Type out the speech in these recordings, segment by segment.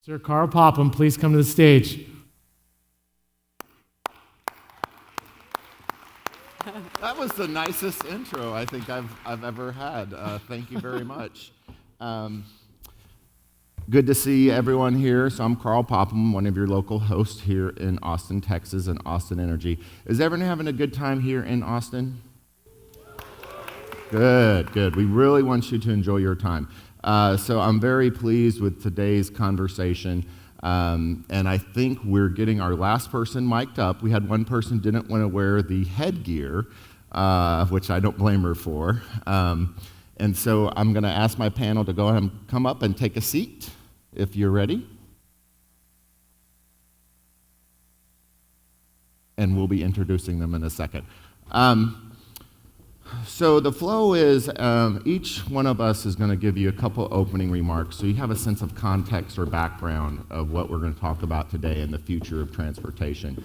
Sir Karl Popham, please come to the stage. That was the nicest intro I think I've ever had. Thank you very much. Good to see everyone here. So I'm Karl Popham, one of your local hosts here in Austin, Texas, and Austin Energy. Is everyone having a good time here in Austin? Good. We really want you to enjoy your time. So I'm very pleased with today's conversation, and I think we're getting our last person mic'd up. We had one person didn't want to wear the headgear, which I don't blame her for. And so I'm going to ask my panel to go ahead and come up and take a seat if you're ready. And we'll be introducing them in a second. So the flow is each one of us is going to give you a couple opening remarks so you have a sense of context or background of what we're going to talk about today in the future of transportation.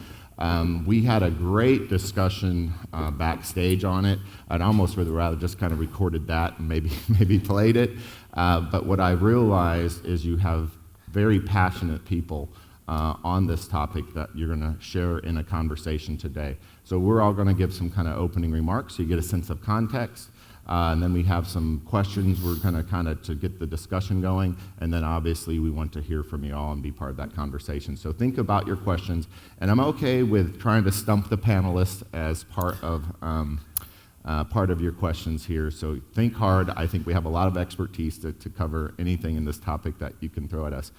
We had a great discussion backstage on it. I'd almost rather just kind of recorded that and maybe played it. But what I realized is you have very passionate people on this topic that you're going to share in a conversation today. So we're all going to give some kind of opening remarks so you get a sense of context. And then we have some questions we're going to kind of to get the discussion going. And then obviously we want to hear from you all and be part of that conversation. So think about your questions. And I'm okay with trying to stump the panelists as part of your questions here. So think hard. I think we have a lot of expertise to cover anything in this topic that you can throw at us.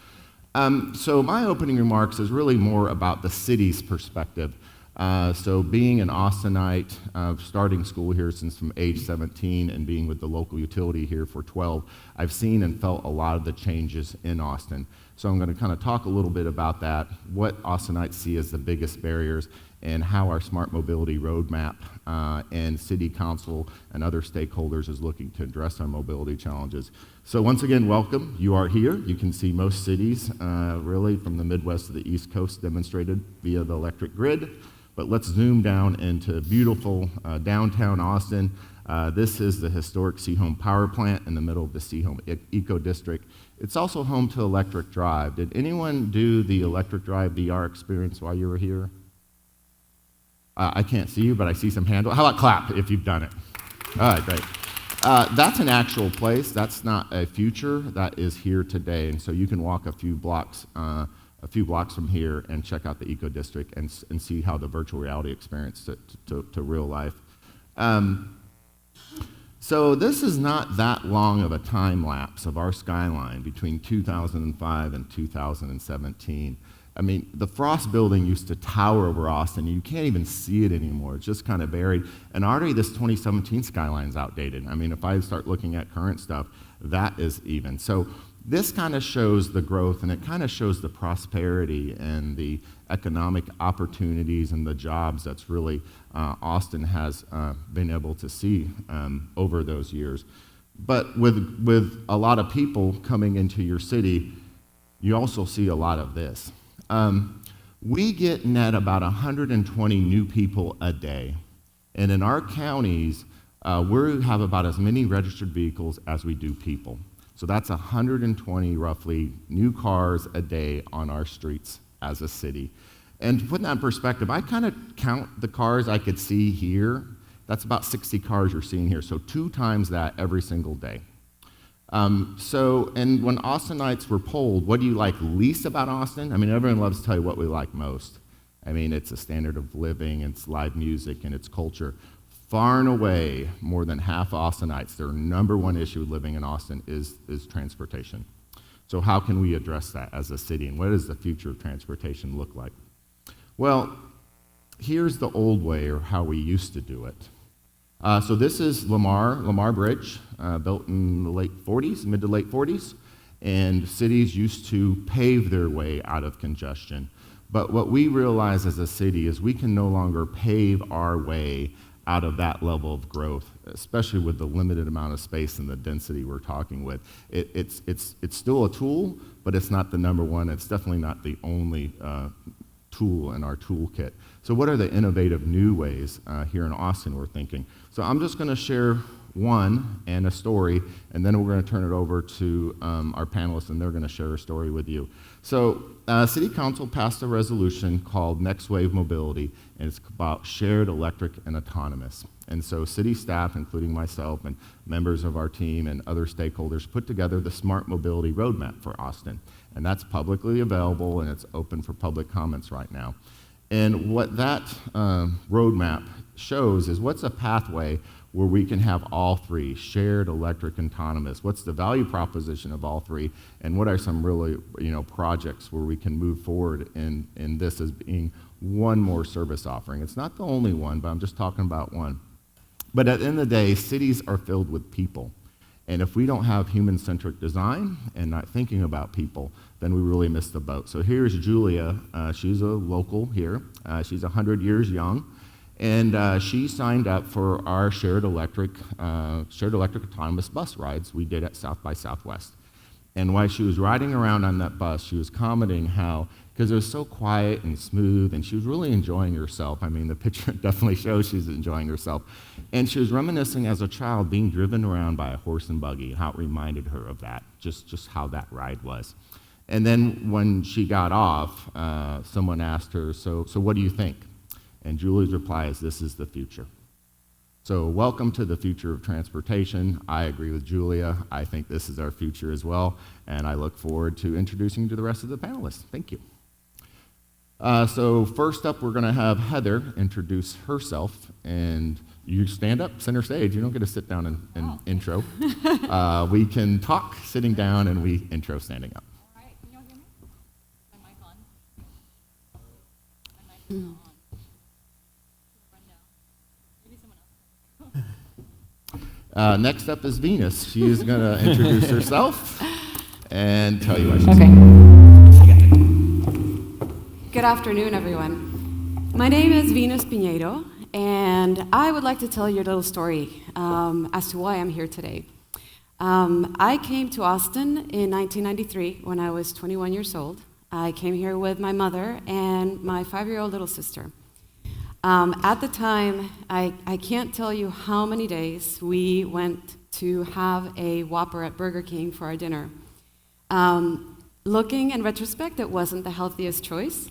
So my opening remarks is really more about the city's perspective. So being an Austinite, starting school here since from age 17 and being with the local utility here for 12, I've seen and felt a lot of the changes in Austin. So I'm going to kind of talk a little bit about that, what Austinites see as the biggest barriers, and how our smart mobility roadmap and city council and other stakeholders is looking to address our mobility challenges. So once again, welcome. You are here. You can see most cities really from the Midwest to the East Coast demonstrated via the electric grid. But let's zoom down into beautiful downtown Austin. This is the historic Seahome Power Plant in the middle of the Seahome Eco District. It's also home to Electric Drive. Did anyone do the Electric Drive VR experience while you were here? I can't see you, but I see some hands. How about clap if you've done it? All right, great. That's an actual place. That's not a future. That is here today. And so you can walk a few blocks from here and check out the Eco District and see how the virtual reality experience to real life. So this is not that long of a time lapse of our skyline between 2005 and 2017. I mean, the Frost building used to tower over Austin. You can't even see it anymore. It's just kind of buried. And already this 2017 skyline's outdated. I mean, if I start looking at current stuff, that is even. So this kind of shows the growth, and it kind of shows the prosperity and the economic opportunities and the jobs that's really Austin has been able to see over those years. But with a lot of people coming into your city, you also see a lot of this. We get net about 120 new people a day. And in our counties, we have about as many registered vehicles as we do people. So that's 120 roughly new cars a day on our streets as a city. And to put that in perspective, I kind of count the cars I could see here. That's about 60 cars you're seeing here. So 2 times that every single day. And when Austinites were polled, what do you like least about Austin? I mean, everyone loves to tell you what we like most. I mean, it's a standard of living, it's live music, and it's culture. Far and away, more than half Austinites, their number one issue living in Austin is transportation. So how can we address that as a city, and what does the future of transportation look like? Well, here's the old way, or how we used to do it. So this is Lamar Bridge, built in the mid to late 40s, and cities used to pave their way out of congestion. But what we realize as a city is we can no longer pave our way out of that level of growth, especially with the limited amount of space and the density we're talking with. It's still a tool, but it's not the number one. It's definitely not the only tool in our toolkit. So what are the innovative new ways here in Austin we're thinking? So I'm just going to share one and a story, and then we're going to turn it over to our panelists, and they're going to share a story with you. So City Council passed a resolution called Next Wave Mobility, and it's about shared, electric, and autonomous. And so city staff, including myself and members of our team and other stakeholders, put together the Smart Mobility Roadmap for Austin. And that's publicly available, and it's open for public comments right now. And what that roadmap shows is what's a pathway where we can have all three, shared, electric, and autonomous. What's the value proposition of all three, and what are some really projects where we can move forward in this as being one more service offering. It's not the only one, but I'm just talking about one. But at the end of the day, cities are filled with people. And if we don't have human-centric design and not thinking about people, then we really miss the boat. So here's Julia. She's a local here. She's 100 years young. And she signed up for our shared electric autonomous bus rides we did at South by Southwest. And while she was riding around on that bus, she was commenting how, because it was so quiet and smooth, and she was really enjoying herself. I mean, the picture definitely shows she's enjoying herself. And she was reminiscing as a child being driven around by a horse and buggy, how it reminded her of that, just how that ride was. And then when she got off, someone asked her, so what do you think? And Julie's reply is, this is the future. So welcome to the future of transportation. I agree with Julia. I think this is our future as well, and I look forward to introducing you to the rest of the panelists. Thank you. So first up, we're going to have Heather introduce herself, and you stand up, center stage. You don't get to sit down and intro. We can talk sitting down, and we intro standing up. All right, can you all hear me? Is my mic on? My mic is not on. Next up is Venus. She is going to introduce herself and tell you what she's Good afternoon, everyone. My name is Venus Pineyro, and I would like to tell you a little story as to why I'm here today. I came to Austin in 1993 when I was 21 years old. I came here with my mother and my 5-year-old little sister. At the time, I can't tell you how many days we went to have a Whopper at Burger King for our dinner. Looking in retrospect, it wasn't the healthiest choice.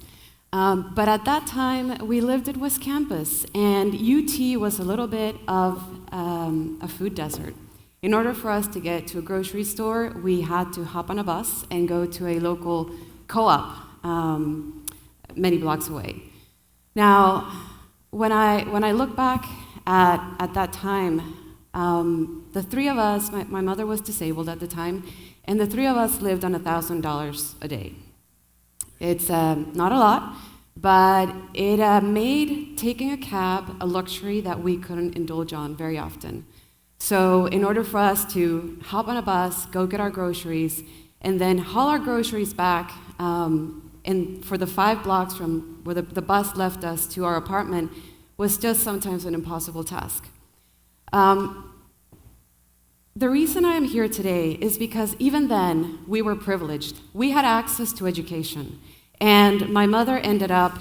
But at that time, we lived at West Campus, and UT was a little bit of a food desert. In order for us to get to a grocery store, we had to hop on a bus and go to a local co-op many blocks away. Now, when I look back at that time, the three of us, my mother was disabled at the time, and the three of us lived on $1,000 a day. It's not a lot, but it made taking a cab a luxury that we couldn't indulge on very often. So in order for us to hop on a bus, go get our groceries, and then haul our groceries back, and for the 5 blocks from where the bus left us to our apartment was just sometimes an impossible task. The reason I am here today is because even then, we were privileged. We had access to education. And my mother ended up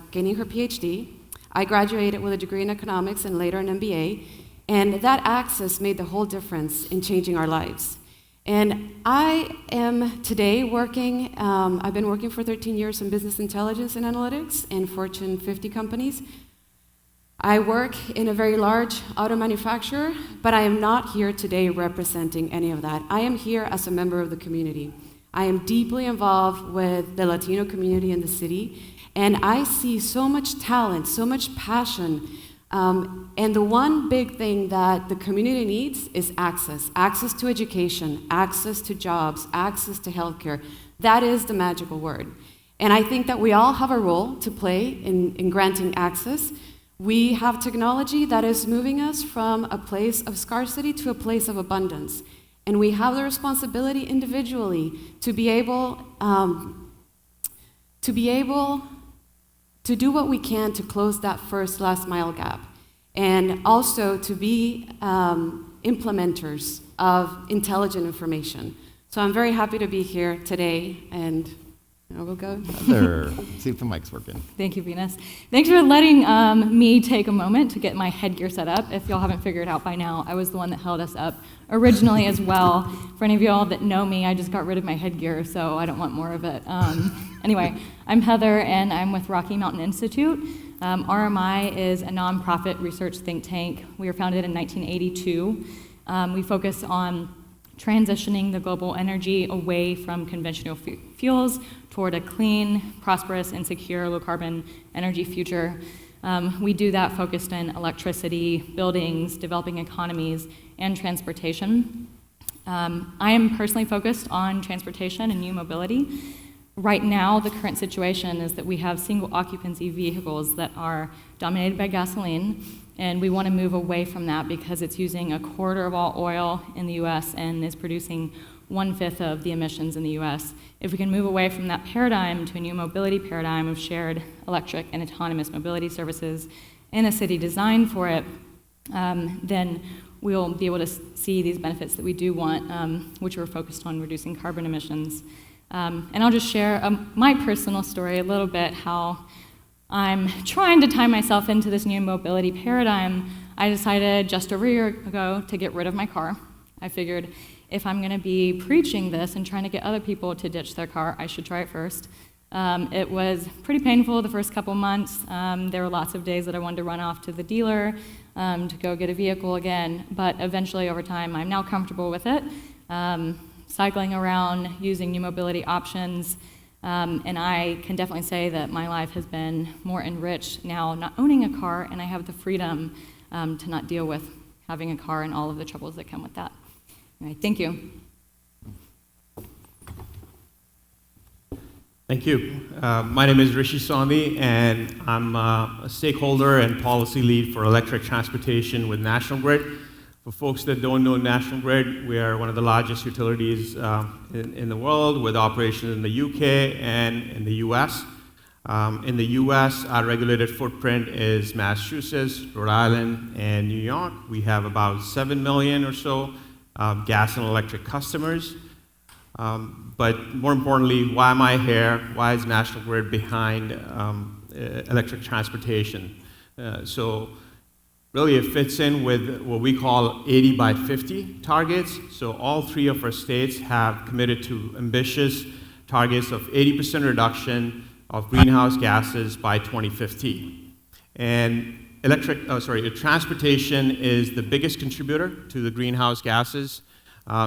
gaining her PhD. I graduated with a degree in economics and later an MBA. And that access made the whole difference in changing our lives. And I am today working, I've been working for 13 years in business intelligence and analytics in Fortune 50 companies. I work in a very large auto manufacturer, but I am not here today representing any of that. I am here as a member of the community. I am deeply involved with the Latino community in the city, and I see so much talent, so much passion, and the one big thing that the community needs is access to education, access to jobs, access to healthcare. That is the magical word. And I think that we all have a role to play in granting access. We have technology that is moving us from a place of scarcity to a place of abundance. And we have the responsibility individually to be able to do what we can to close that first last mile gap. And also to be implementers of intelligent information. So I'm very happy to be here today, and Now we'll go. Heather, see if the mic's working. Thank you, Venus. Thanks for letting me take a moment to get my headgear set up. If y'all haven't figured out by now, I was the one that held us up originally as well. For any of y'all that know me, I just got rid of my headgear, so I don't want more of it. Anyway, I'm Heather, and I'm with Rocky Mountain Institute. RMI is a nonprofit research think tank. We were founded in 1982. We focus on transitioning the global energy away from conventional fuels toward a clean, prosperous, and secure low-carbon energy future. We do that focused in electricity, buildings, developing economies, and transportation. I am personally focused on transportation and new mobility. Right now, the current situation is that we have single occupancy vehicles that are dominated by gasoline, and we want to move away from that because it's using a quarter of all oil in the US and is producing 1/5 of the emissions in the US. If we can move away from that paradigm to a new mobility paradigm of shared electric and autonomous mobility services in a city designed for it, then we'll be able to see these benefits that we do want, which we're focused on reducing carbon emissions. And I'll just share my personal story a little bit, how I'm trying to tie myself into this new mobility paradigm. I decided just over a year ago to get rid of my car. I figured if I'm going to be preaching this and trying to get other people to ditch their car, I should try it first. It was pretty painful the first couple months. There were lots of days that I wanted to run off to the dealer to go get a vehicle again, but eventually over time I'm now comfortable with it, cycling around, using new mobility options. And I can definitely say that my life has been more enriched now not owning a car, and I have the freedom to not deal with having a car and all of the troubles that come with that. All right, thank you. Thank you. My name is Rishi Sondhi, and I'm a stakeholder and policy lead for electric transportation with National Grid. For folks that don't know National Grid, we are one of the largest utilities in the world with operations in the UK and in the US. In the US, our regulated footprint is Massachusetts, Rhode Island, and New York. We have about 7 million or so gas and electric customers. But more importantly, why am I here? Why is National Grid behind electric transportation? So really, it fits in with what we call 80 by 50 targets. So all three of our states have committed to ambitious targets of 80% reduction of greenhouse gases by 2050. And transportation is the biggest contributor to the greenhouse gases.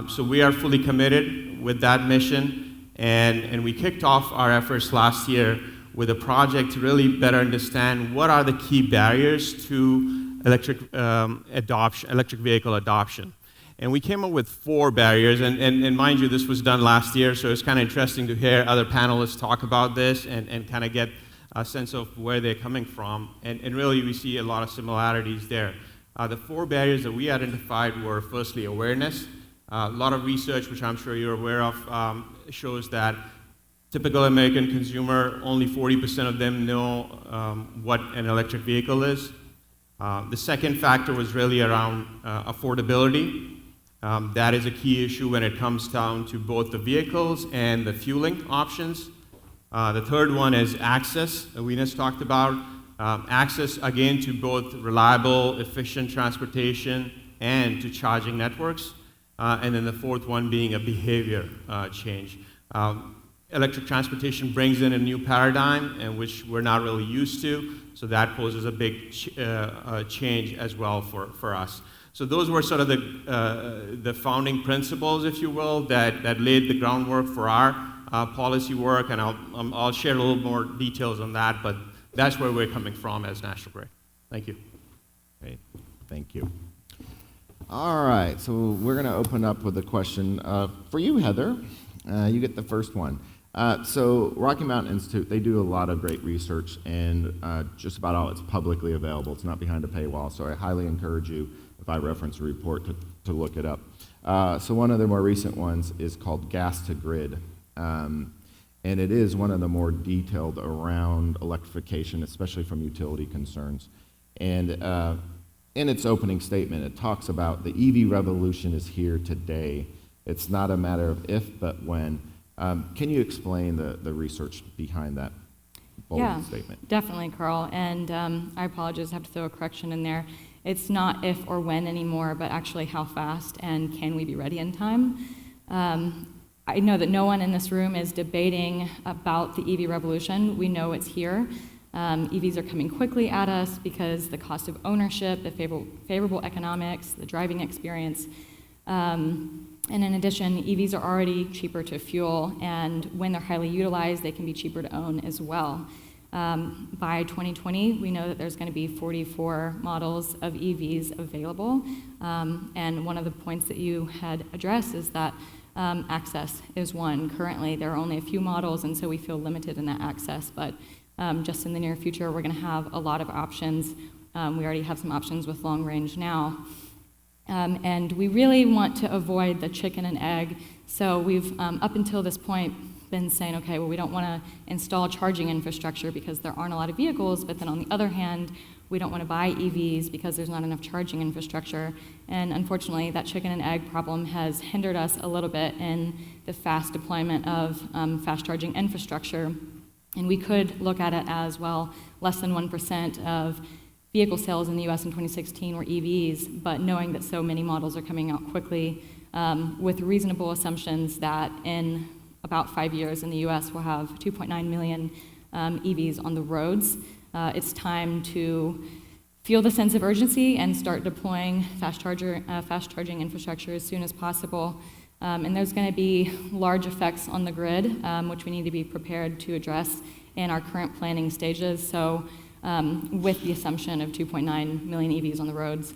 So we are fully committed with that mission. And we kicked off our efforts last year with a project to really better understand what are the key barriers to electric vehicle adoption. And we came up with 4 barriers, and mind you, this was done last year, so it's kind of interesting to hear other panelists talk about this and kind of get a sense of where they're coming from, and really we see a lot of similarities there. The 4 barriers that we identified were firstly awareness. A lot of research, which I'm sure you're aware of, shows that typical American consumer, only 40% of them know what an electric vehicle is. The second factor was really around affordability. That is a key issue when it comes down to both the vehicles and the fueling options. The third one is access, that Venus talked about. Access, again, to both reliable, efficient transportation and to charging networks. And then the fourth one being a behavior change. Electric transportation brings in a new paradigm, in which we're not really used to, so that poses a big change as well for us. So those were sort of the founding principles, if you will, that laid the groundwork for our policy work, and I'll share a little more details on that, but that's where we're coming from as National Grid. Thank you. Great, thank you. All right, so we're going to open up with a question for you, Heather. You get the first one. So Rocky Mountain Institute, they do a lot of great research, and just about all it's publicly available. It's not behind a paywall, so I highly encourage you, if I reference a report, to look it up. So one of the more recent ones is called Gas to Grid, and it is one of the more detailed around electrification, especially from utility concerns. And in its opening statement, it talks about the EV revolution is here today. It's not a matter of if, but when. Can you explain the research behind that bold statement? Definitely, Karl. And I apologize, I have to throw a correction in there. It's not if or when anymore, but actually how fast and can we be ready in time. I know that no one in this room is debating about the EV revolution. We know it's here. EVs are coming quickly at us because the cost of ownership, the favorable economics, the driving experience. And in addition, EVs are already cheaper to fuel, and when they're highly utilized, they can be cheaper to own as well. By 2020, we know that there's going to be 44 models of EVs available. And one of the points that you had addressed is that access is one. Currently, there are only a few models, and so we feel limited in that access. But just in the near future, we're going to have a lot of options. We already have some options with long range now. And we really want to avoid the chicken and egg. So we've, up until this point, been saying, okay, well, we don't want to install charging infrastructure because there aren't a lot of vehicles, but then on the other hand, we don't want to buy EVs because there's not enough charging infrastructure. And unfortunately, that chicken and egg problem has hindered us a little bit in the fast deployment of fast charging infrastructure. And we could look at it as, well, less than 1% of vehicle sales in the US in 2016 were EVs, but knowing that so many models are coming out quickly, with reasonable assumptions that in about 5 years in the US we'll have 2.9 million EVs on the roads. It's time to feel the sense of urgency and start deploying fast charging infrastructure as soon as possible. And there's going to be large effects on the grid, which we need to be prepared to address in our current planning stages. So with the assumption of 2.9 million EVs on the roads,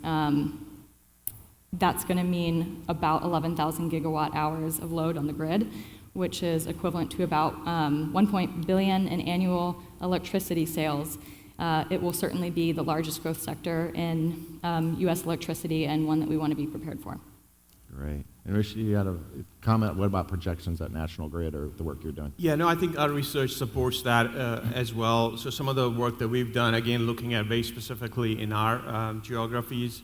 that's going to mean about 11,000 gigawatt hours of load on the grid, which is equivalent to about 1 billion in annual electricity sales. It will certainly be the largest growth sector in US electricity, and one that we want to be prepared for. Great. And Rishi, you had a comment. What about projections at National Grid or the work you're doing? Yeah, no, I think our research supports that as well. So some of the work that we've done, again, looking at very specifically in our geographies,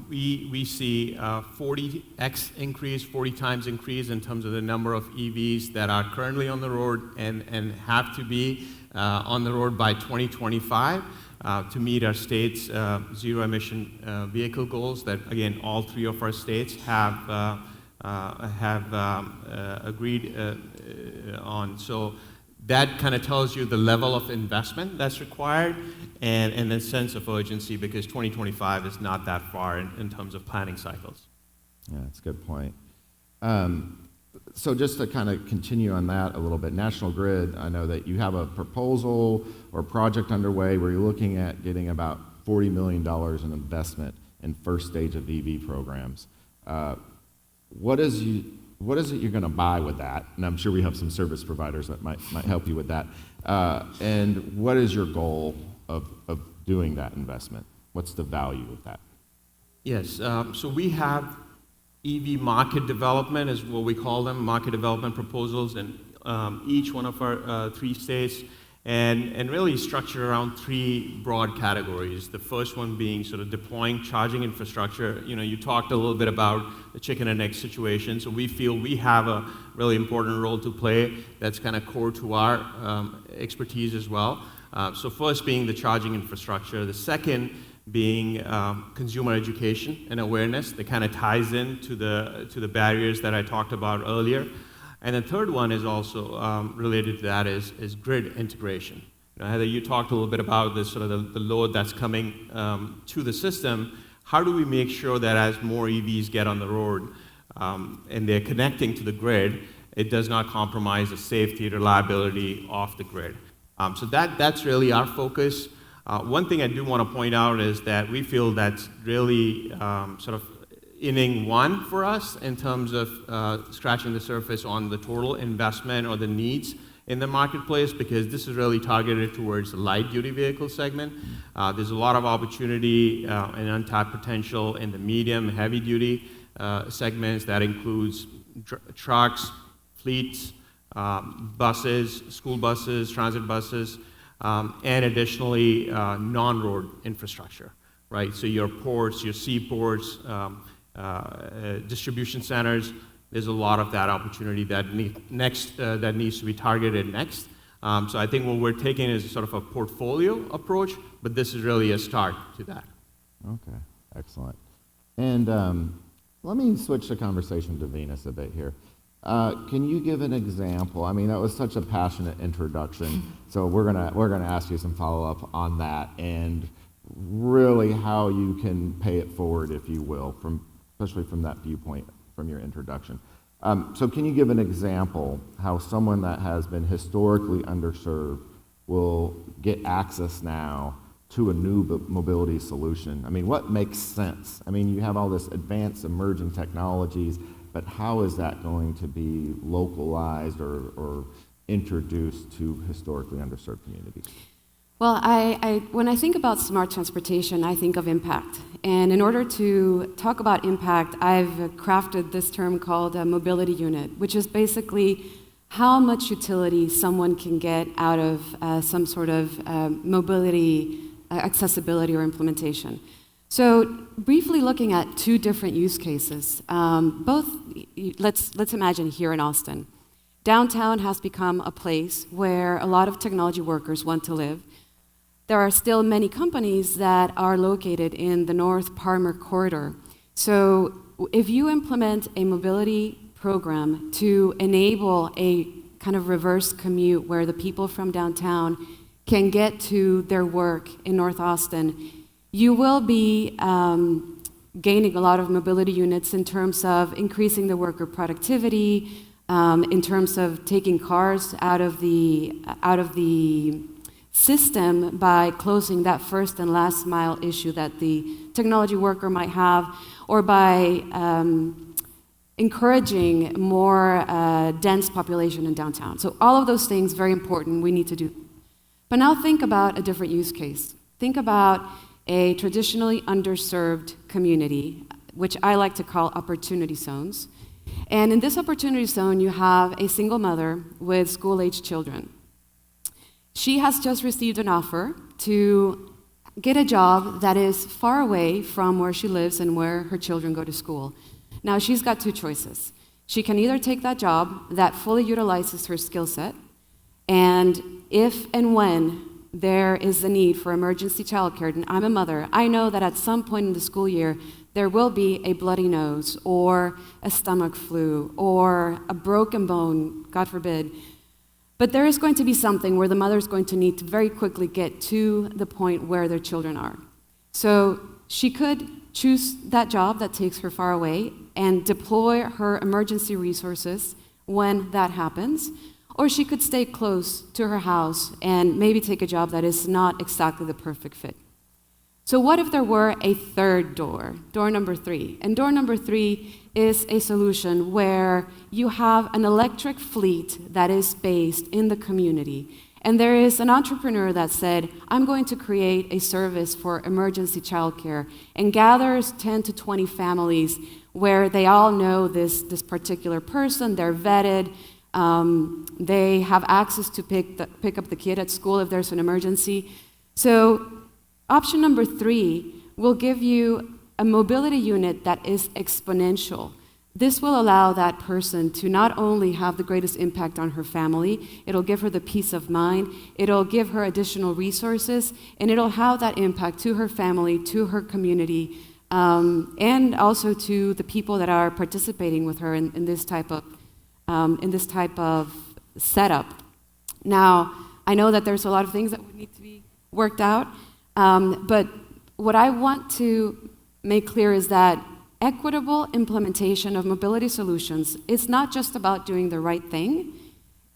we see 40x increase, 40 times increase in terms of the number of EVs that are currently on the road and have to be on the road by 2025 to meet our state's zero-emission vehicle goals that, again, all three of our states have agreed on. So that kind of tells you the level of investment that's required and the sense of urgency, because 2025 is not that far in terms of planning cycles. Yeah, that's a good point. So just to kind of continue on that a little bit, National Grid, I know that you have a proposal or project underway where you're looking at getting about $40 million in investment in first stage of EV programs. What is it you're going to buy with that? And I'm sure we have some service providers that might help you with that. And what is your goal of doing that investment? What's the value of that? Yes, so we have EV market development is what we call them, market development proposals in each one of our 3 states, and really structured around 3 broad categories. The first one being sort of deploying charging infrastructure. You know, you talked a little bit about the chicken and egg situation, so we feel we have a really important role to play that's kind of core to our expertise as well. So first being the charging infrastructure. The second being consumer education and awareness that kind of ties in to the barriers that I talked about earlier. And the third one is also related to that is grid integration. You know, Heather, you talked a little bit about this sort of the load that's coming to the system. How do we make sure that as more EVs get on the road and they're connecting to the grid, it does not compromise the safety, reliability of the grid? So that's really our focus. One thing I do want to point out is that we feel that's really sort of inning 1 for us in terms of scratching the surface on the total investment or the needs in the marketplace, because this is really targeted towards the light-duty vehicle segment. There's a lot of opportunity and untapped potential in the medium, heavy-duty segments. That includes trucks, fleets, buses, school buses, transit buses, and additionally non-road infrastructure, right? So your ports, your seaports, distribution centers, there's a lot of that opportunity that that needs to be targeted next. So I think what we're taking is sort of a portfolio approach, but this is really a start to that. Okay, excellent. And let me switch the conversation to Venus a bit here. Can you give an example? I mean, that was such a passionate introduction, so we're gonna ask you some follow-up on that, and really how you can pay it forward, if you will, especially from that viewpoint from your introduction. So can you give an example how someone that has been historically underserved will get access now to a new mobility solution? I mean, what makes sense? I mean, you have all this advanced emerging technologies, but how is that going to be localized or introduced to historically underserved communities? Well, when I think about smart transportation, I think of impact. And in order to talk about impact, I've crafted this term called a mobility unit, which is basically how much utility someone can get out of some sort of mobility, accessibility, or implementation. So briefly looking at two different use cases, let's imagine here in Austin. Downtown has become a place where a lot of technology workers want to live. There are still many companies that are located in the North Parmer corridor. So if you implement a mobility program to enable a kind of reverse commute where the people from downtown can get to their work in North Austin, you will be gaining a lot of mobility units in terms of increasing the worker productivity, in terms of taking cars out of the system by closing that first and last mile issue that the technology worker might have, or by encouraging more dense population in downtown. So all of those things, very important, we need to do. But now think about a different use case. Think about a traditionally underserved community, which I like to call opportunity zones. And in this opportunity zone, you have a single mother with school-aged children. She has just received an offer to get a job that is far away from where she lives and where her children go to school. Now, she's got two choices. She can either take that job that fully utilizes her skill set, and if and when there is a need for emergency childcare, and I'm a mother, I know that at some point in the school year, there will be a bloody nose, or a stomach flu, or a broken bone, God forbid. But there is going to be something where the mother is going to need to very quickly get to the point where their children are. So she could choose that job that takes her far away and deploy her emergency resources when that happens, or she could stay close to her house and maybe take a job that is not exactly the perfect fit. So what if there were a third door number 3? And door number 3 is a solution where you have an electric fleet that is based in the community. And there is an entrepreneur that said, I'm going to create a service for emergency childcare, and gathers 10 to 20 families where they all know this particular person, they're vetted, they have access to pick up the kid at school if there's an emergency. So option number 3 will give you a mobility unit that is exponential. This will allow that person to not only have the greatest impact on her family, it'll give her the peace of mind, it'll give her additional resources, and it'll have that impact to her family, to her community, and also to the people that are participating with her in this type of setup. Now, I know that there's a lot of things that would need to be worked out, but what I want to make clear is that equitable implementation of mobility solutions is not just about doing the right thing,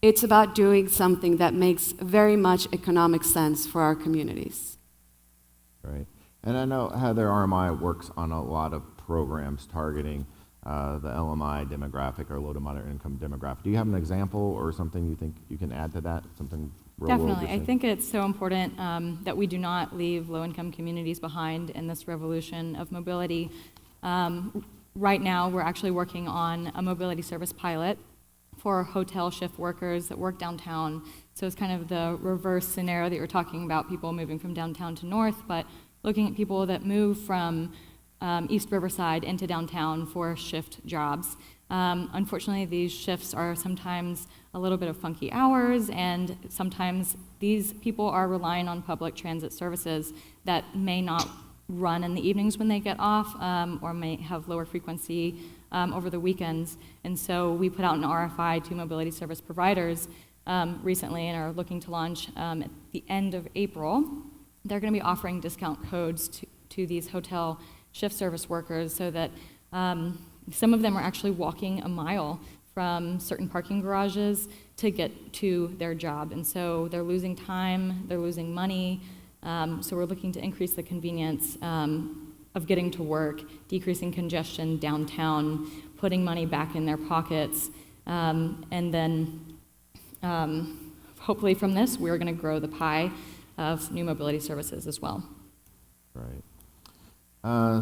it's about doing something that makes very much economic sense for our communities. Right. And I know Heather RMI works on a lot of programs targeting the LMI demographic or low to moderate income demographic. Do you have an example or something you think you can add to that? Something real world? Definitely. I think it's so important that we do not leave low-income communities behind in this revolution of mobility. Right now, we're actually working on a mobility service pilot for hotel shift workers that work downtown. So it's kind of the reverse scenario that you're talking about, people moving from downtown to north, but looking at people that move from East Riverside into downtown for shift jobs. Unfortunately, these shifts are sometimes a little bit of funky hours, and sometimes these people are relying on public transit services that may not run in the evenings when they get off, or may have lower frequency over the weekends. And so we put out an RFI to mobility service providers recently and are looking to launch at the end of April. They're going to be offering discount codes to these hotel shift service workers so that some of them are actually walking a mile from certain parking garages to get to their job. And so they're losing time, they're losing money. So we're looking to increase the convenience of getting to work, decreasing congestion downtown, putting money back in their pockets, and then hopefully from this, we're going to grow the pie of new mobility services as well. Right.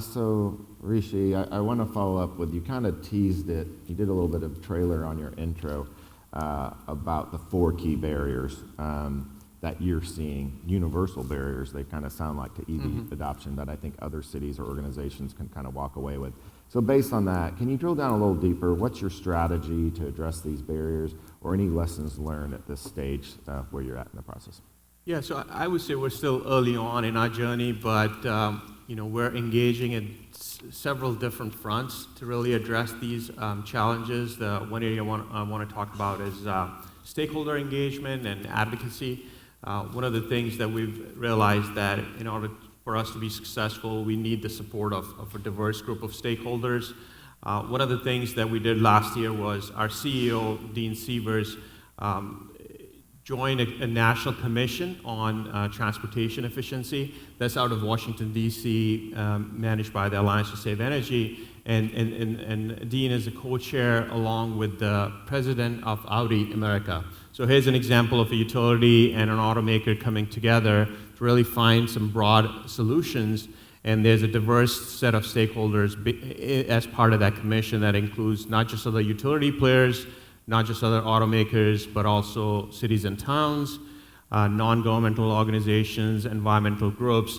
So, Rishi, I want to follow up with, you kind of teased it, you did a little bit of trailer on your intro about the 4 key barriers that you're seeing, universal barriers, they kind of sound like to EV adoption that I think other cities or organizations can kind of walk away with. So based on that, can you drill down a little deeper? What's your strategy to address these barriers, or any lessons learned at this stage where you're at in the process? Yeah, so I would say we're still early on in our journey, but we're engaging in several different fronts to really address these challenges. The one area I want to talk about is stakeholder engagement and advocacy. One of the things that we've realized that in order for us to be successful, we need the support of a diverse group of stakeholders. One of the things that we did last year was our CEO, Dean Sievers, joined a national commission on transportation efficiency that's out of Washington, D.C., managed by the Alliance to Save Energy. And Dean is a co-chair along with the president of Audi America. So here's an example of a utility and an automaker coming together to really find some broad solutions. And there's a diverse set of stakeholders as part of that commission that includes not just other utility players, not just other automakers, but also cities and towns, non-governmental organizations, environmental groups,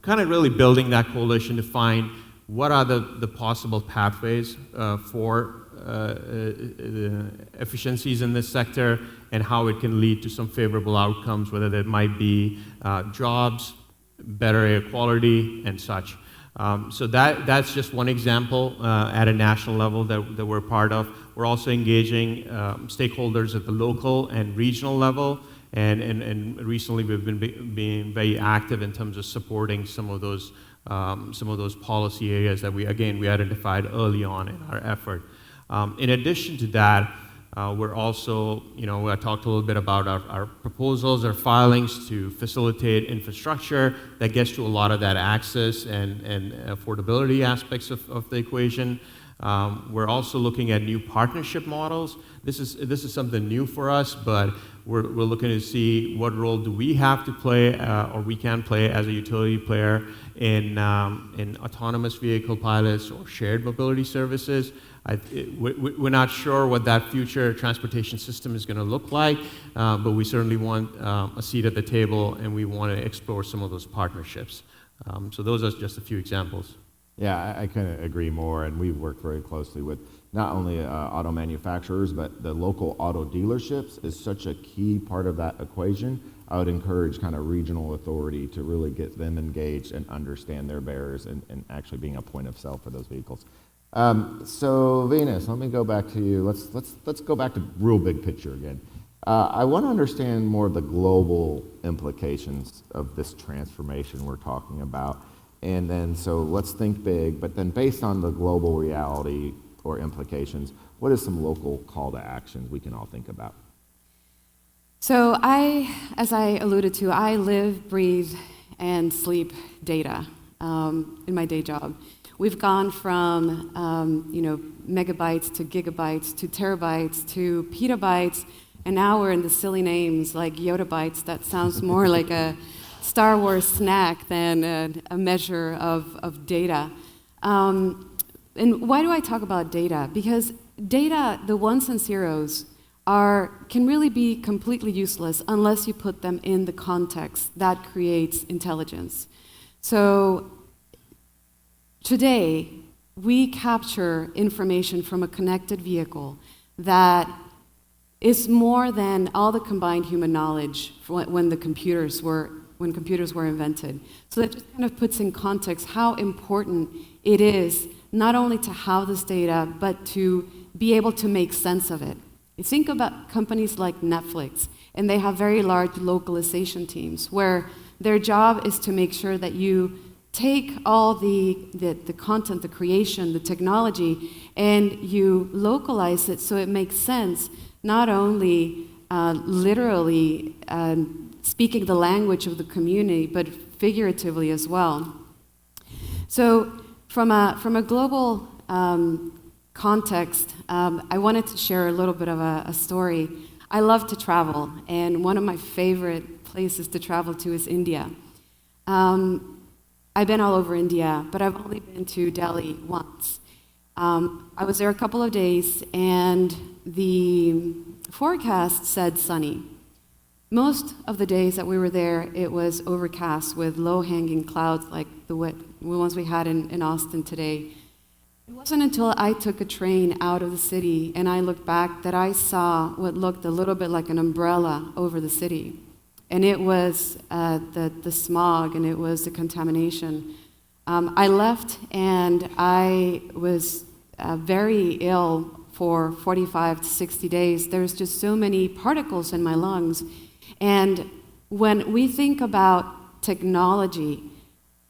kind of really building that coalition to find what are the possible pathways for efficiencies in this sector and how it can lead to some favorable outcomes, whether that might be jobs, better air quality, and such. So that's just one example at a national level that we're part of. We're also engaging stakeholders at the local and regional level, and recently we've been being very active in terms of supporting some of those policy areas that we identified early on in our effort. In addition to that, we're also, I talked a little bit about our proposals, our filings to facilitate infrastructure that gets to a lot of that access and affordability aspects of the equation. We're also looking at new partnership models. This is something new for us, but we're looking to see what role do we have to play, or we can play as a utility player in autonomous vehicle pilots or shared mobility services. We're not sure what that future transportation system is going to look like, but we certainly want a seat at the table, and we want to explore some of those partnerships. So those are just a few examples. Yeah, I couldn't agree more, and we've worked very closely with not only auto manufacturers, but the local auto dealerships is such a key part of that equation. I would encourage kind of regional authority to really get them engaged and understand their barriers and actually being a point of sale for those vehicles. So Venus, let me go back to you. Let's go back to real big picture again. I want to understand more of the global implications of this transformation we're talking about. And then, so let's think big, but then based on the global reality or implications, what is some local call to actions we can all think about? So as I alluded to, I live, breathe, and sleep data in my day job. We've gone from megabytes to gigabytes to terabytes to petabytes, and now we're in the silly names like yottabytes. That sounds more like a Star Wars snack than a measure of data. And why do I talk about data? Because data, the ones and zeros, can really be completely useless unless you put them in the context that creates intelligence. So today, we capture information from a connected vehicle that is more than all the combined human knowledge when computers were invented. So that just kind of puts in context how important it is not only to have this data, but to be able to make sense of it. You think about companies like Netflix, and they have very large localization teams where their job is to make sure that you take all the content, the creation, the technology, and you localize it so it makes sense, not only literally speaking the language of the community, but figuratively as well. So from a global context, I wanted to share a little bit of a story. I love to travel, and one of my favorite places to travel to is India. I've been all over India, but I've only been to Delhi once. I was there a couple of days, and the forecast said sunny. Most of the days that we were there, it was overcast with low-hanging clouds like the ones we had in Austin today. It wasn't until I took a train out of the city and I looked back that I saw what looked a little bit like an umbrella over the city. And it was the smog, and it was the contamination. I left, and I was very ill for 45 to 60 days. There's just so many particles in my lungs. And when we think about technology,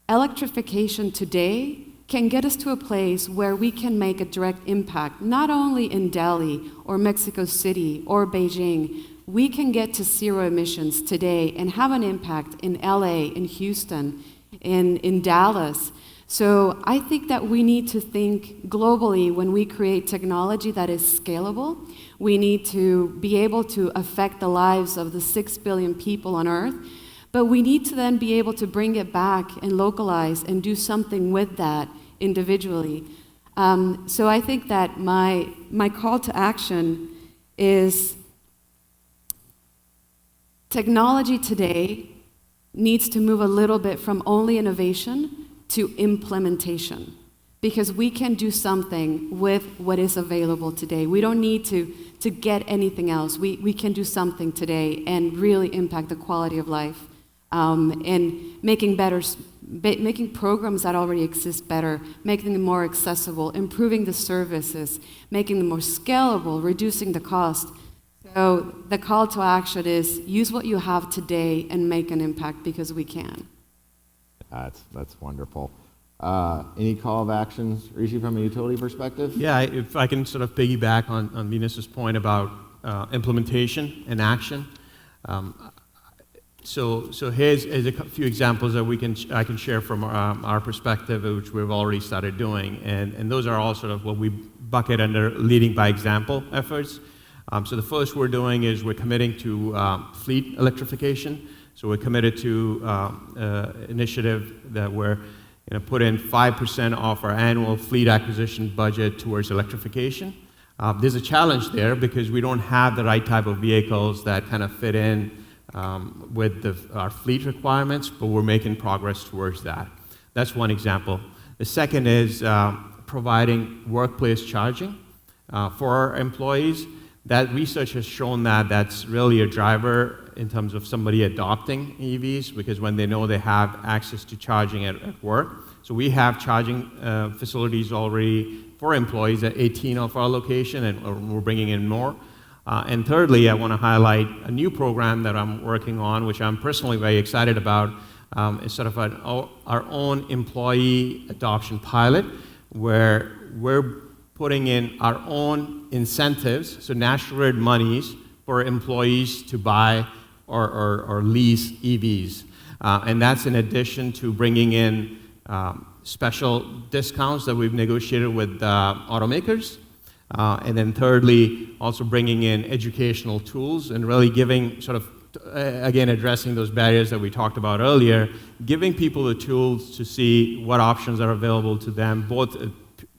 electrification today can get us to a place where we can make a direct impact, not only in Delhi or Mexico City or Beijing. We can get to zero emissions today and have an impact in LA, in Houston, in Dallas. So I think that we need to think globally when we create technology that is scalable. We need to be able to affect the lives of the 6 billion people on Earth, but we need to then be able to bring it back and localize and do something with that individually. So I think that my call to action is technology today needs to move a little bit from only innovation to implementation, because we can do something with what is available today. We don't need to get anything else. We can do something today and really impact the quality of life, and making programs that already exist better, making them more accessible, improving the services, making them more scalable, reducing the cost. So the call to action is use what you have today and make an impact, because we can. That's wonderful. Any call of actions, Rishi, from a utility perspective? Yeah, if I can sort of piggyback on Venus's point about implementation and action. So here's a few examples that I can share from our perspective, which we've already started doing, and those are all sort of what we bucket under leading by example efforts. So the first we're doing is we're committing to fleet electrification. So we're committed to initiative that we're going to put in 5% of our annual fleet acquisition budget towards electrification. There's a challenge there because we don't have the right type of vehicles that kind of fit in with our fleet requirements, but we're making progress towards that. That's one example. The second is providing workplace charging for our employees. That research has shown that that's really a driver in terms of somebody adopting EVs, because when they know they have access to charging at work. So we have charging facilities already for employees at 18 of our location, and we're bringing in more. And thirdly, I want to highlight a new program that I'm working on, which I'm personally very excited about. It's sort of our own employee adoption pilot, where we're putting in our own incentives, so National Grid monies for employees to buy or lease EVs. And that's in addition to bringing in special discounts that we've negotiated with automakers. And then thirdly, also bringing in educational tools and really giving sort of, again, addressing those barriers that we talked about earlier, giving people the tools to see what options are available to them, both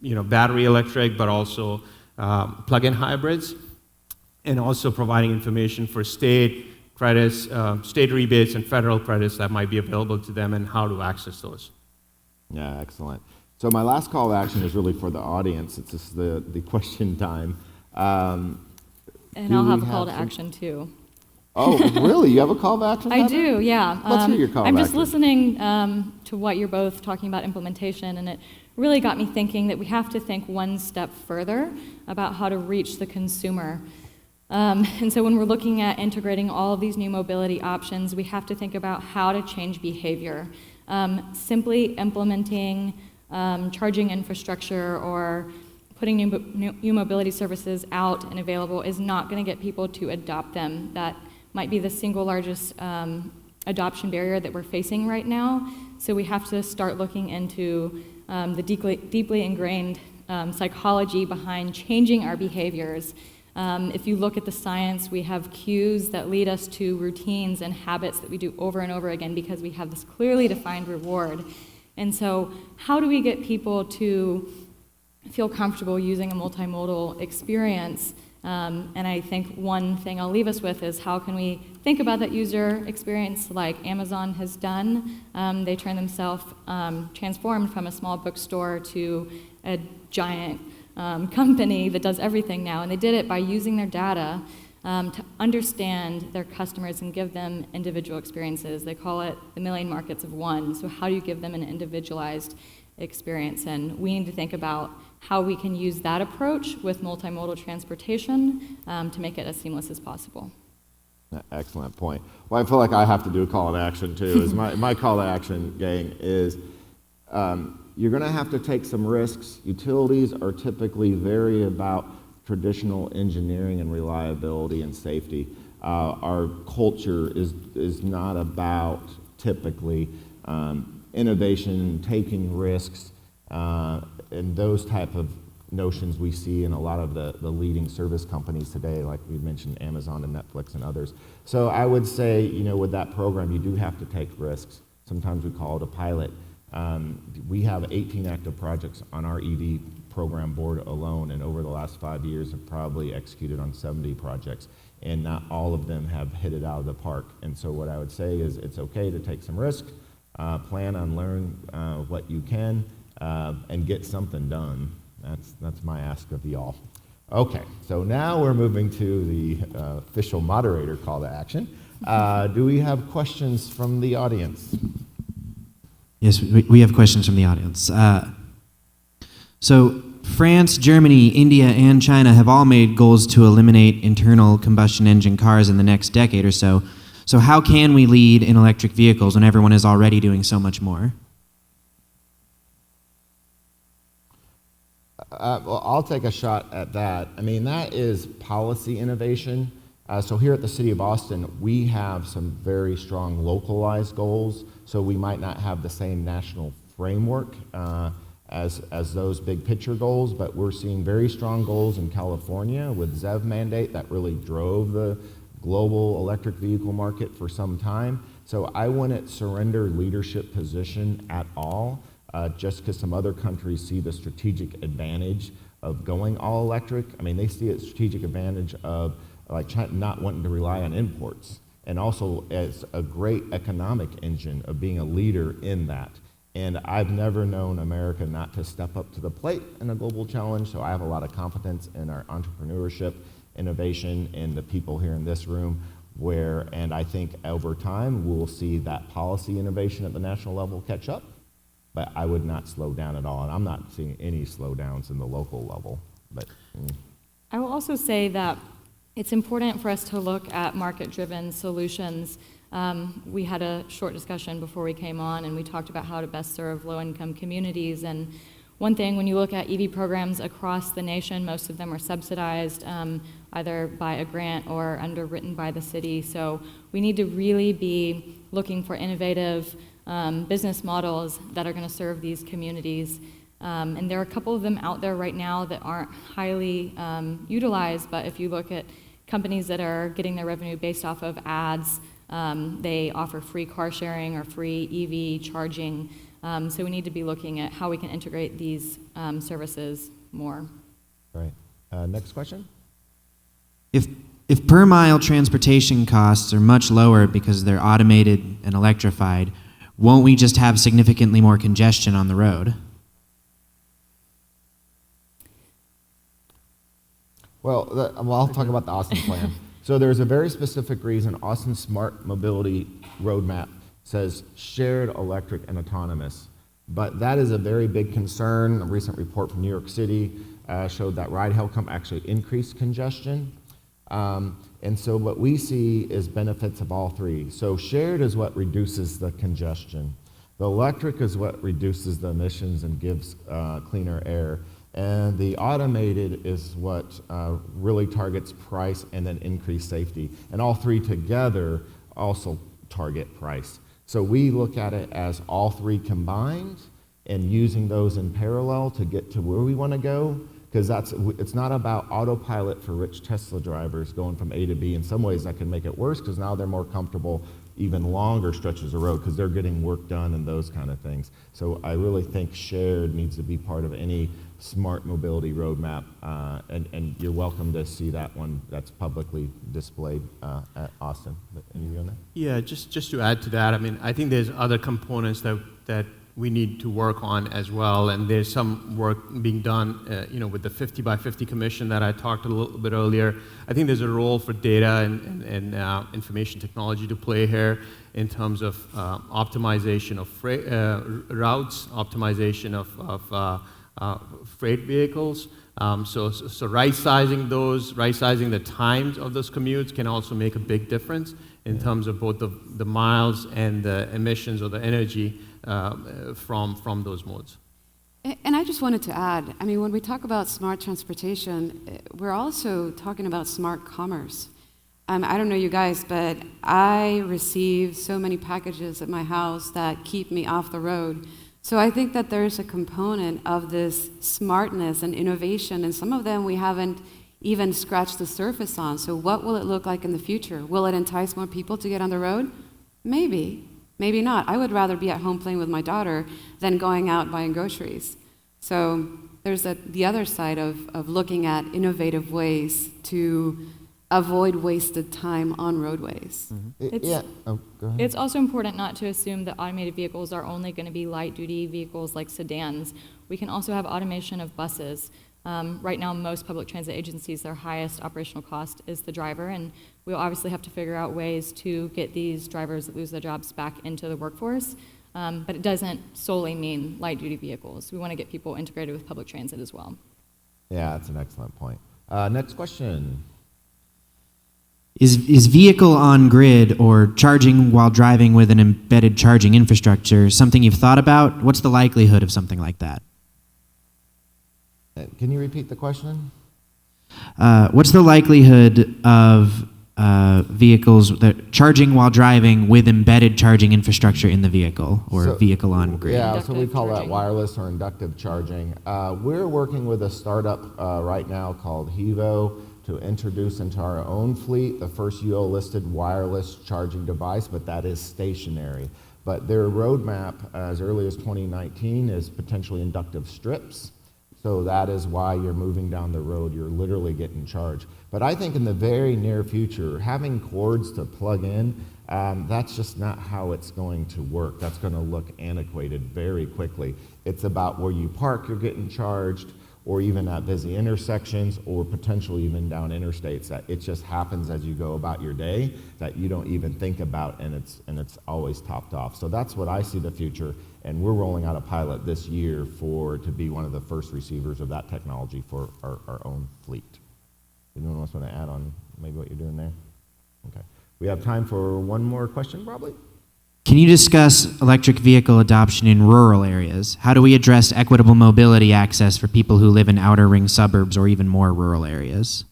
battery electric, but also plug-in hybrids, and also providing information for state credits, state rebates, and federal credits that might be available to them and how to access those. Yeah, excellent. So my last call to action is really for the audience. It's just the question time. And I'll have a call to action too. Oh, really? You have a call to action? I do, yeah. Let's hear your call to I'm just action. listening to what you're both talking about implementation, and it really got me thinking that we have to think one step further about how to reach the consumer. And so when we're looking at integrating all of these new mobility options, we have to think about how to change behavior. Simply implementing charging infrastructure or putting new mobility services out and available is not going to get people to adopt them. That might be the single largest adoption barrier that we're facing right now. So we have to start looking into the deeply ingrained psychology behind changing our behaviors. If you look at the science, we have cues that lead us to routines and habits that we do over and over again because we have this clearly defined reward. And so how do we get people to feel comfortable using a multimodal experience? And I think one thing I'll leave us with is how can we think about that user experience like Amazon has done. They turned themselves, transformed from a small bookstore to a giant company that does everything now. And they did it by using their data to understand their customers and give them individual experiences. They call it the million markets of one. So how do you give them an individualized experience? And we need to think about how we can use that approach with multimodal transportation to make it as seamless as possible. Excellent point. Well, I feel like I have to do a call to action too. Is my call to action, gang, is you're going to have to take some risks. Utilities are typically very about traditional engineering and reliability and safety. Our culture is not about typically innovation, taking risks, and those type of notions we see in a lot of the leading service companies today, like we mentioned Amazon and Netflix and others. So I would say, with that program, you do have to take risks. Sometimes we call it a pilot. We have 18 active projects on our EV program board alone, and over the last 5 years have probably executed on 70 projects, and not all of them have hit it out of the park. And so what I would say is it's okay to take some risk, plan on learn what you can, and get something done. That's my ask of y'all. Okay, so now we're moving to the official moderator call to action. Do we have questions from the audience? Yes, we have questions from the audience. So France, Germany, India, and China have all made goals to eliminate internal combustion engine cars in the next decade or so. So how can we lead in electric vehicles when everyone is already doing so much more? Well, I'll take a shot at that. I mean, that is policy innovation. So here at the City of Austin, we have some very strong localized goals, so we might not have the same national framework as those big picture goals, but we're seeing very strong goals in California with ZEV mandate that really drove the global electric vehicle market for some time. So I wouldn't surrender leadership position at all, just because some other countries see the strategic advantage of going all electric. I mean, they see a strategic advantage of like China not wanting to rely on imports, and also as a great economic engine of being a leader in that. And I've never known America not to step up to the plate in a global challenge, so I have a lot of confidence in our entrepreneurship, innovation, and the people here in this room, and I think over time we'll see that policy innovation at the national level catch up, but I would not slow down at all, and I'm not seeing any slowdowns in the local level. But I will also say that it's important for us to look at market-driven solutions. We had a short discussion before we came on, and we talked about how to best serve low-income communities. And one thing, when you look at EV programs across the nation, most of them are subsidized either by a grant or underwritten by the city. So we need to really be looking for innovative business models that are going to serve these communities. And there are a couple of them out there right now that aren't highly utilized, but if you look at companies that are getting their revenue based off of ads, they offer free car sharing or free EV charging. So we need to be looking at how we can integrate these services more. Right. Next question. If per mile transportation costs are much lower because they're automated and electrified, won't we just have significantly more congestion on the road? Well, I'll talk about the Austin plan. So there's a very specific reason Austin's smart mobility roadmap says shared, electric, and autonomous. But that is a very big concern. A recent report from New York City showed that ride-hail actually increased congestion. And so what we see is benefits of all three. So shared is what reduces the congestion. The electric is what reduces the emissions and gives cleaner air. And the automated is what really targets price and then increased safety. And all three together also target price. So we look at it as all three combined and using those in parallel to get to where we want to go. Because it's not about autopilot for rich Tesla drivers going from A to B. In some ways that can make it worse because now they're more comfortable even longer stretches of road because they're getting work done and those kind of things. So I really think shared needs to be part of any smart mobility roadmap, and you're welcome to see that one that's publicly displayed at Austin. Any of you on that? Yeah, just to add to that, I mean, I think there's other components that we need to work on as well, and there's some work being done, with the 50 by 50 commission that I talked a little bit earlier. I think there's a role for data and information technology to play here in terms of optimization of freight routes, optimization of freight vehicles. So right-sizing the times of those commutes can also make a big difference in terms of both the miles and the emissions or the energy from those modes. And I just wanted to add, I mean, when we talk about smart transportation, we're also talking about smart commerce. I don't know you guys, but I receive so many packages at my house that keep me off the road. So I think that there's a component of this smartness and innovation, and some of them we haven't even scratched the surface on. So what will it look like in the future? Will it entice more people to get on the road? Maybe. Maybe not. I would rather be at home playing with my daughter than going out buying groceries. So there's the other side of looking at innovative ways to avoid wasted time on roadways. Mm-hmm. Go ahead. It's also important not to assume that automated vehicles are only going to be light-duty vehicles like sedans. We can also have automation of buses. Right now, most public transit agencies, their highest operational cost is the driver, and we'll obviously have to figure out ways to get these drivers that lose their jobs back into the workforce. But it doesn't solely mean light-duty vehicles. We want to get people integrated with public transit as well. Yeah, that's an excellent point. Next question. Is vehicle on grid or charging while driving with an embedded charging infrastructure something you've thought about? What's the likelihood of something like that? Can you repeat the question? What's the likelihood of vehicles that charging while driving with embedded charging infrastructure in the vehicle or vehicle on grid? Yeah, Inductive so we call charging. that wireless or inductive charging. We're working with a startup right now called Hevo to introduce into our own fleet the first UL-listed wireless charging device, but that is stationary. But their roadmap as early as 2019 is potentially inductive strips. So that is why you're moving down the road, you're literally getting charged. But I think in the very near future, having cords to plug in, that's just not how it's going to work. That's going to look antiquated very quickly. It's about where you park, you're getting charged, or even at busy intersections, or potentially even down interstates. That it just happens as you go about your day that you don't even think about, and it's always topped off. So that's what I see the future, and we're rolling out a pilot this year to be one of the first receivers of that technology for our own fleet. Anyone else want to add on maybe what you're doing there? Okay. We have time for one more question, probably. Can you discuss electric vehicle adoption in rural areas? How do we address equitable mobility access for people who live in outer ring suburbs or even more rural areas?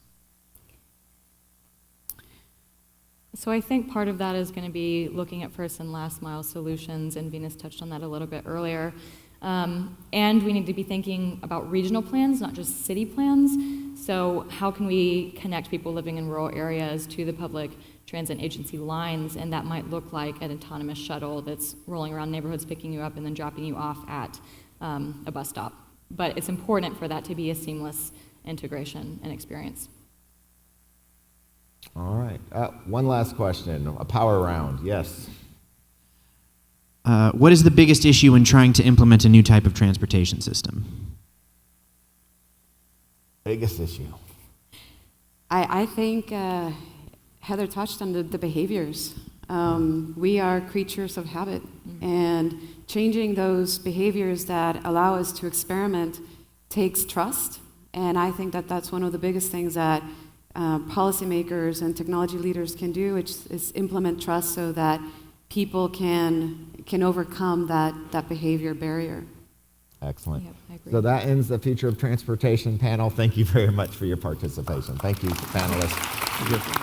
So I think part of that is going to be looking at first and last mile solutions, and Venus touched on that a little bit earlier. And we need to be thinking about regional plans, not just city plans. So how can we connect people living in rural areas to the public transit agency lines? And that might look like an autonomous shuttle that's rolling around neighborhoods, picking you up and then dropping you off at a bus stop. But it's important for that to be a seamless integration and experience. All right. One last question, a power round. Yes. What is the biggest issue in trying to implement a new type of transportation system? Biggest issue. I think Heather touched on the behaviors. We are creatures of habit, and changing those behaviors that allow us to experiment takes trust. And I think that that's one of the biggest things that policymakers and technology leaders can do, which is implement trust so that people can overcome that behavior barrier. Excellent. Yep, I agree. So that ends the Future of Transportation panel. Thank you very much for your participation. Thank you, panelists.